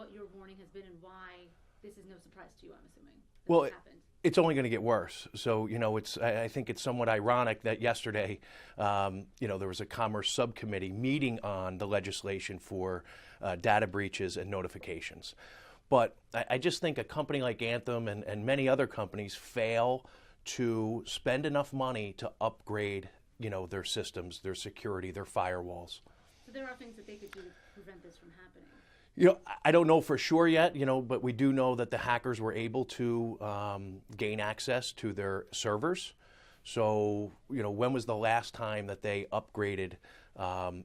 what your warning has been and why this is no surprise to you, I'm assuming, that Well, this happened. it's only going to get worse. So, I think it's somewhat ironic that yesterday, there was a Commerce subcommittee meeting on the legislation for data breaches and notifications. But I just think a company like Anthem and many other companies fail to spend enough money to upgrade, their systems, their security, their firewalls. So there are things that they could do to prevent this from happening. I don't know for sure yet, but we do know that the hackers were able to gain access to their servers. So, when was the last time that they upgraded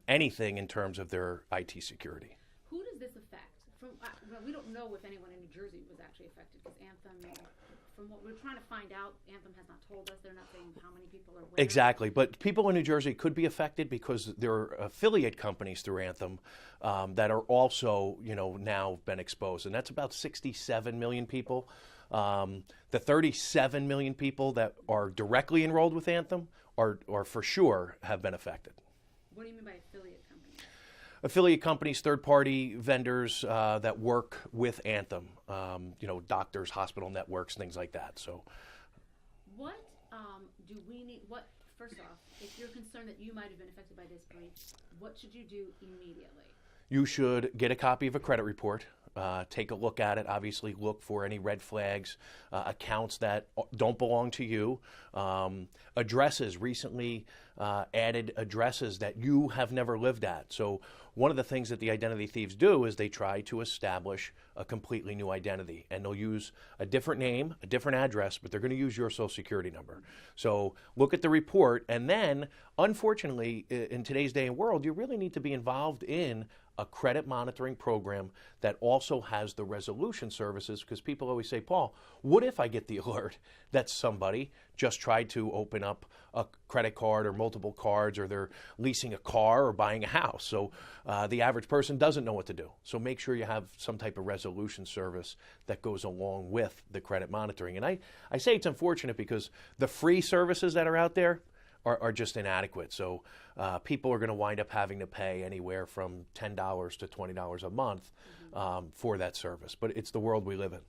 anything in terms of their IT security? Who does this affect? We don't know if anyone in New Jersey was actually affected because Anthem, from what we're trying to find out, Anthem has not told us. They're not saying how many people are where. Exactly. But people in New Jersey could be affected because there are affiliate companies through Anthem that are also, now been exposed. And that's about 67 million people. The 37 million people that are directly enrolled with Anthem are for sure have been affected. What do you mean by affiliate companies? Affiliate companies, third-party vendors that work with Anthem, doctors, hospital networks, things like that. So, what do we need? First off, if you're concerned that you might have been affected by this breach, what should you do immediately? You should get a copy of a credit report. Take a look at it. Obviously, look for any red flags, accounts that don't belong to you, addresses, recently added addresses that you have never lived at. So one of the things that the identity thieves do is they try to establish a completely new identity, and they'll use a different name, a different address, but they're going to use your social security number. So look at the report, and then, unfortunately, in today's day and world, you really need to be involved in a credit monitoring program that also has the resolution services, because people always say, Paul, what if I get the alert that somebody just tried to open up a credit card or multiple cards, or they're leasing a car or buying a house? So the average person doesn't know what to do. So make sure you have some type of resolution service that goes along with the credit monitoring. And I say it's unfortunate because the free services that are out there are just inadequate. So people are going to wind up having to pay anywhere from $10 to $20 a month for that service. But it's the world we live in.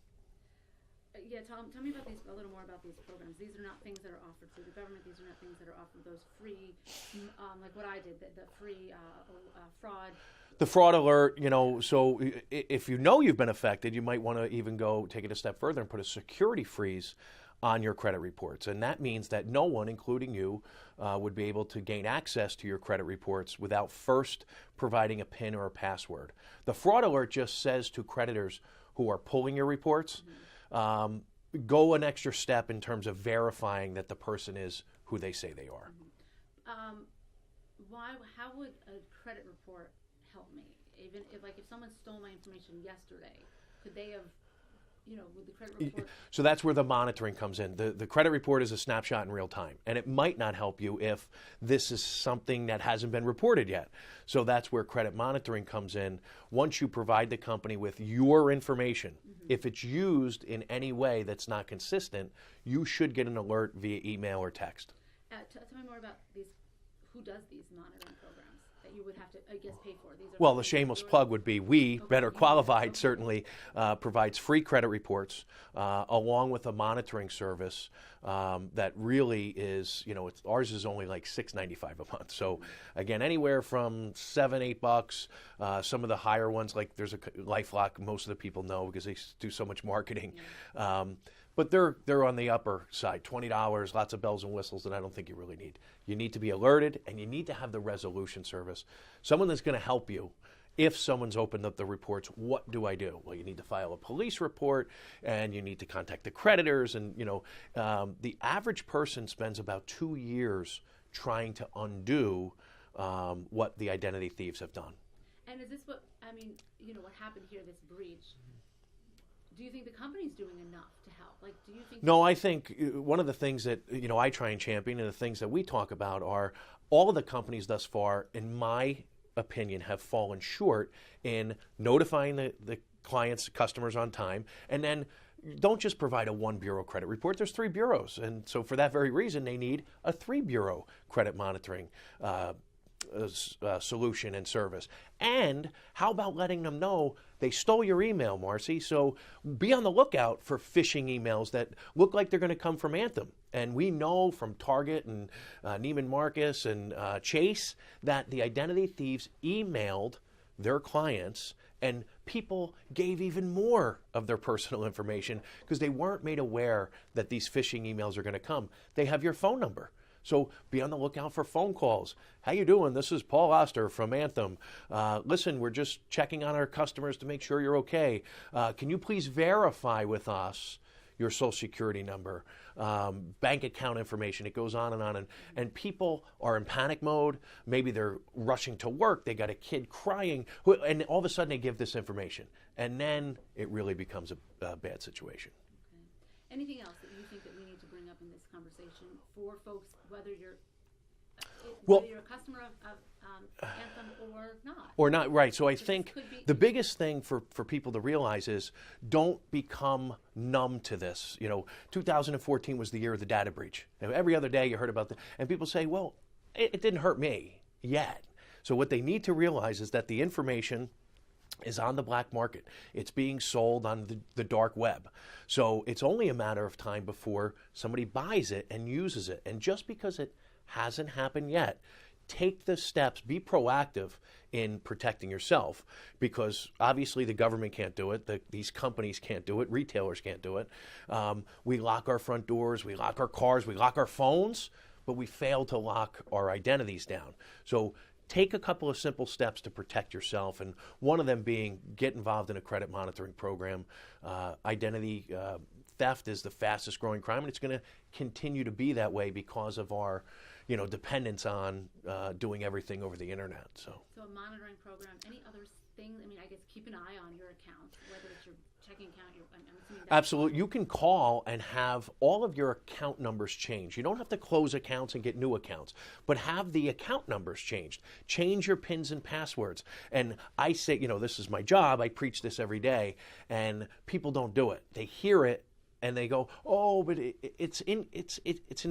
Yeah, tell me about a little more about these programs. These are not things that are offered through the government. These are not things that are offered those free, like what I did, the free fraud. The fraud alert, so if you know you've been affected, you might want to even go take it a step further and put a security freeze on your credit reports. And that means that no one, including you, would be able to gain access to your credit reports without first providing a PIN or a password. The fraud alert just says to creditors who are pulling your reports, go an extra step in terms of verifying that the person is who they say they are. How would a credit report help me? Even if someone stole my information yesterday, could they have, with the credit report? So that's where the monitoring comes in. The credit report is a snapshot in real time, and it might not help you if this is something that hasn't been reported yet. So that's where credit monitoring comes in. Once you provide the company with your information, if it's used in any way that's not consistent, you should get an alert via email or text. Tell me more about these. Who does these monitoring programs that you would have to, I guess, pay for? Well, the shameless plug would be Better Qualified, certainly provides free credit reports along with a monitoring service that really is, ours is only like $6.95 a month. So again, anywhere from $7-8. Some of the higher ones, like there's a LifeLock, most of the people know because they do so much marketing. But they're on the upper side, $20, lots of bells and whistles that I don't think you really need. You need to be alerted, and you need to have the resolution service. Someone that's going to help you. If someone's opened up the reports, what do I do? Well, you need to file a police report, and you need to contact the creditors. And, the average person spends about 2 years trying to undo what the identity thieves have done. And is this what happened here, this breach? Do you think the company's doing enough to help? Do you think? No, I think one of the things that I try and champion, and the things that we talk about, are all of the companies thus far, in my opinion, have fallen short in notifying the clients, customers on time, and then don't just provide a one bureau credit report. There's 3 bureaus, and so for that very reason, they need a 3 bureau credit monitoring solution and service. And how about letting them know they stole your email, Marcy? So be on the lookout for phishing emails that look like they're going to come from Anthem. And we know from Target and Neiman Marcus and Chase that the identity thieves emailed their clients, and people gave even more of their personal information because they weren't made aware that these phishing emails are going to come. They have your phone number. So be on the lookout for phone calls. How you doing? This is Paul Oster from Anthem. Listen, we're just checking on our customers to make sure you're okay. Can you please verify with us your social security number, bank account information? It goes on. And people are in panic mode. Maybe they're rushing to work. They got a kid crying. And all of a sudden they give this information. And then it really becomes a bad situation. Anything else that you think that we need to bring up in this conversation for folks, whether you're a customer of Anthem or not? Or not, right. So I think the biggest thing for people to realize is don't become numb to this. 2014 was the year of the data breach. Every other day you heard about and people say, well, it didn't hurt me yet. So what they need to realize is that the information is on the black market. It's being sold on the dark web. So it's only a matter of time before somebody buys it and uses it. And just because it hasn't happened yet, take the steps, be proactive in protecting yourself, because obviously the government can't do it, these companies can't do it, retailers can't do it. We lock our front doors, we lock our cars, we lock our phones, but we fail to lock our identities down. So take a couple of simple steps to protect yourself, and one of them being get involved in a credit monitoring program. Identity theft is the fastest growing crime, and it's going to continue to be that way because of our dependence on doing everything over the internet. So a monitoring program, any other things? I mean, I guess keep an eye on your account, whether it's your checking account, I'm assuming that's absolutely. You can call and have all of your account numbers changed. You don't have to close accounts and get new accounts, but have the account numbers changed. Change your PINs and passwords. And I say, this is my job. I preach this every day, and people don't do it. They hear it and they go, oh, but it's an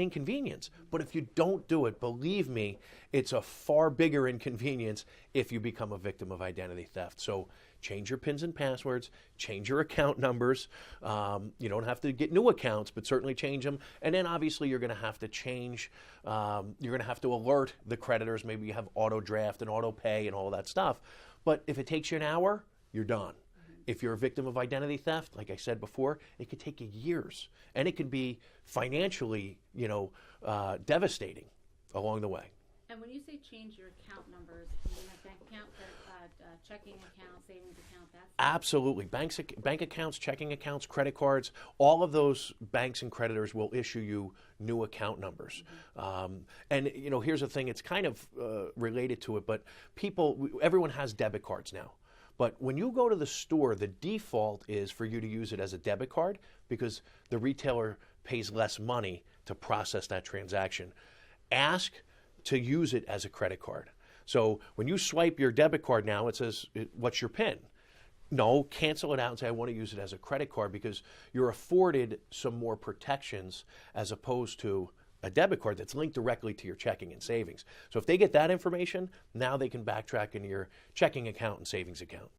inconvenience. But if you don't do it, believe me, it's a far bigger inconvenience if you become a victim of identity theft. So change your PINs and passwords, change your account numbers. You don't have to get new accounts, but certainly change them. And then obviously you're going to have to change, you're going to have to alert the creditors. Maybe you have auto draft and auto pay and all that stuff. But if it takes you an hour, you're done. If you're a victim of identity theft, like I said before, it could take you years, and it can be financially, devastating along the way. And when you say change your account numbers, you have bank account, checking account, savings account, that's... Absolutely. Bank accounts, checking accounts, credit cards, all of those banks and creditors will issue you new account numbers. Mm-hmm. And here's the thing, it's kind of related to it, but everyone has debit cards now. But when you go to the store, the default is for you to use it as a debit card because the retailer pays less money to process that transaction. Ask to use it as a credit card. So when you swipe your debit card now, it says, what's your PIN? No, cancel it out and say, I want to use it as a credit card, because you're afforded some more protections as opposed to a debit card that's linked directly to your checking and savings. So if they get that information, now they can backtrack into your checking account and savings account.